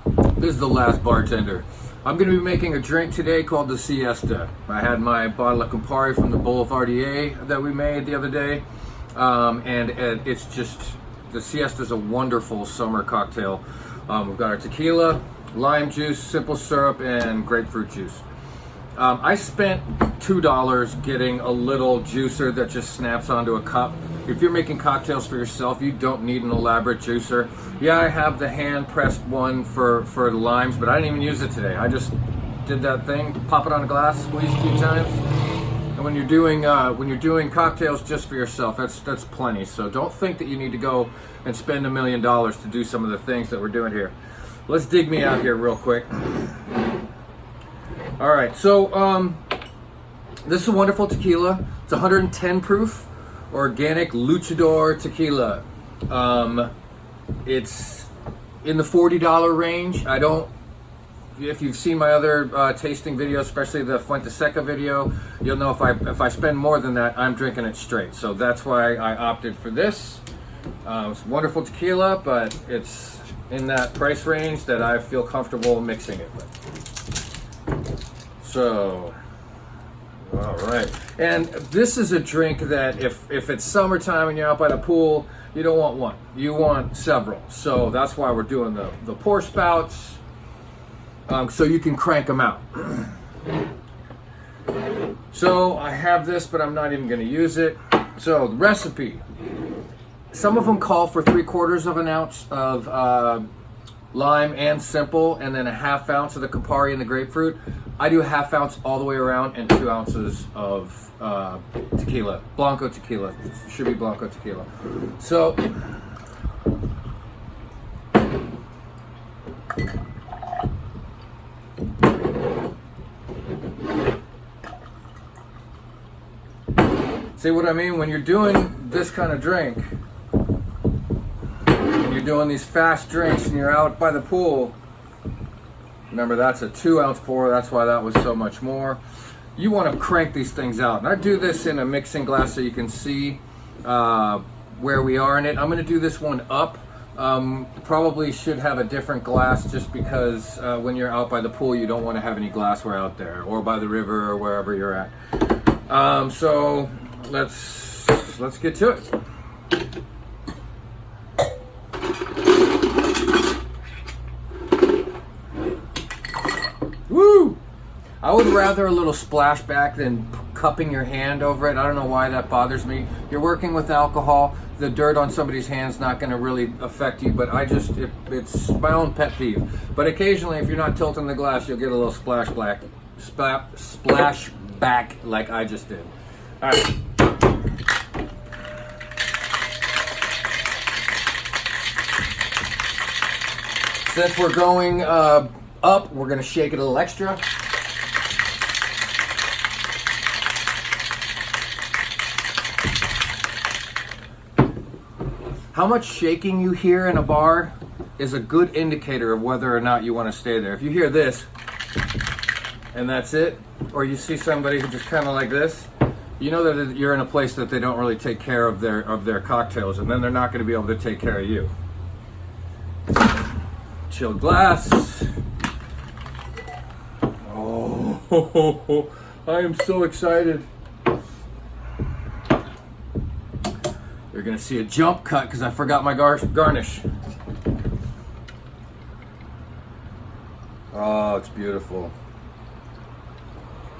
This is the Last Bartender. I'm going to be making a drink today called the siesta. I had my bottle of Campari from the Boulevardier that we made the other day, and it's just, the siesta is a wonderful summer cocktail. We've got our tequila, lime juice, simple syrup, and grapefruit juice. I spent $2 getting a little juicer that just snaps onto a cup. If you're making cocktails for yourself, you don't need an elaborate juicer. Yeah, I have the hand-pressed one for the limes, but I didn't even use it today. I just did that thing, pop it on a glass, squeeze a few times. And when you're doing cocktails just for yourself, that's plenty. So don't think that you need to go and spend $1 million to do some of the things that we're doing here. Let's dig me out here real quick. All right, so this is a wonderful tequila. It's 110 proof. Organic luchador tequila. It's in the $40 range. If you've seen my other tasting videos, especially the Fuente Seca video, you'll know if I spend more than that, I'm drinking it straight. So that's why I opted for this. It's wonderful tequila, but it's in that price range that I feel comfortable mixing it with. So, all right. And this is a drink that if it's summertime and you're out by the pool, you don't want one. You want several. So that's why we're doing the pour spouts, so you can crank them out. So I have this, but I'm not even going to use it. So the recipe. Some of them call for 3/4 of an ounce of lime and simple, and then a 1/2 ounce of the Campari and the grapefruit. I do a 1/2 ounce all the way around and 2 ounces of tequila, Blanco tequila. Should be Blanco tequila. So see what I mean? When you're doing this kind of drink, when you're doing these fast drinks and you're out by the pool, remember that's a 2 ounce pour, that's why that was so much more. You want to crank these things out. And I do this in a mixing glass so you can see where we are in it. I'm going to do this one up. Probably should have a different glass just because when you're out by the pool, you don't want to have any glassware out there, or by the river or wherever you're at. So let's get to it. Woo! I would rather a little splashback than cupping your hand over it. I don't know why that bothers me. You're working with alcohol. The dirt on somebody's hand's not going to really affect you, but it's my own pet peeve. But occasionally, if you're not tilting the glass, you'll get a little splash back like I just did. All right. Since we're going up, we're going to shake it a little extra. How much shaking you hear in a bar is a good indicator of whether or not you want to stay there. If you hear this, and that's it, or you see somebody who just kind of like this, you know that you're in a place that they don't really take care of their cocktails, and then they're not going to be able to take care of you. Chilled glass. Oh, I am so excited. You're gonna see a jump cut because I forgot my garnish. Oh, it's beautiful.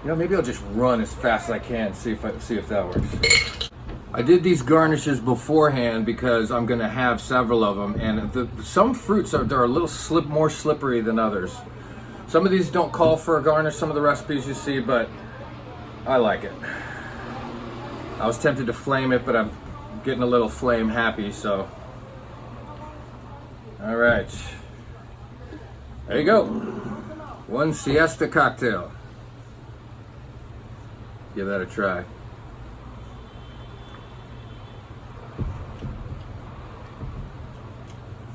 You know, maybe I'll just run as fast as I can, see if that works. I did these garnishes beforehand because I'm gonna have several of them, and some fruits are a little more slippery than others. Some of these don't call for a garnish, some of the recipes you see, but I like it. I was tempted to flame it, but I'm getting a little flame happy, so. All right. There you go. One siesta cocktail. Give that a try.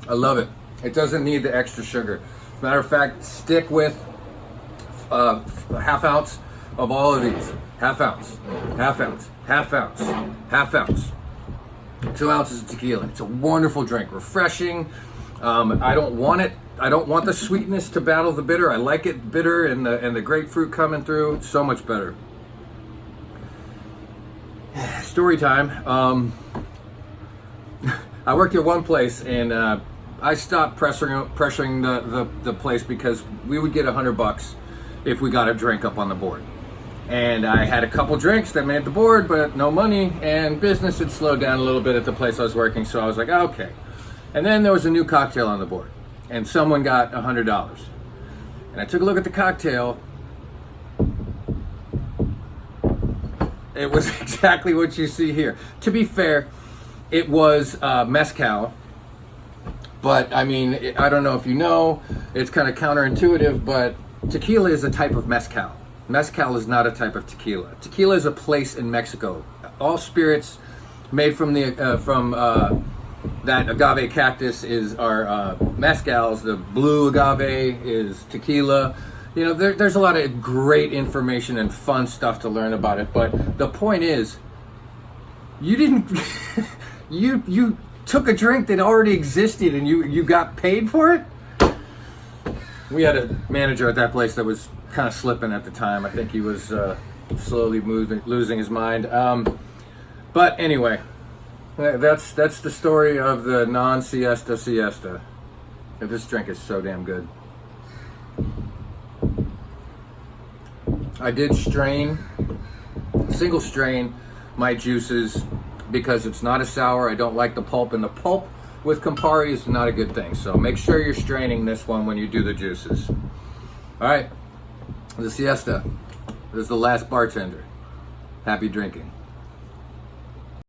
I love it. It doesn't need the extra sugar. As a matter of fact, stick with a 1/2 ounce of all of these. 1/2 ounce, 1/2 ounce, 1/2 ounce, 1/2 ounce. 2 ounces of tequila. It's a wonderful drink, refreshing. I don't want it. I don't want the sweetness to battle the bitter. I like it bitter, and the grapefruit coming through. It's so much better. Story time. I worked at one place, and I stopped pressuring the place because we would get $100 if we got a drink up on the board. And I had a couple drinks that made the board, but no money, and business had slowed down a little bit at the place I was working, so I was like, okay. And then there was a new cocktail on the board, and someone got $100. And I took a look at the cocktail. It was exactly what you see here. To be fair, it was mezcal, but I mean, I don't know if you know, it's kind of counterintuitive, but tequila is a type of mezcal. Mezcal is not a type of tequila. Tequila is a place in Mexico. All spirits made from that agave cactus are mezcals. The blue agave is tequila. You know, there's a lot of great information and fun stuff to learn about it. But the point is, you didn't. you took a drink that already existed and you got paid for it. We had a manager at that place that was kind of slipping at the time. I think he was slowly losing his mind. But anyway, that's the story of the non-siesta siesta. This drink is so damn good. I did single strain my juices because it's not a sour. I don't like the pulp, and the pulp with Campari is not a good thing. So make sure you're straining this one when you do the juices. All right, the siesta. This is the last bartender. Happy drinking.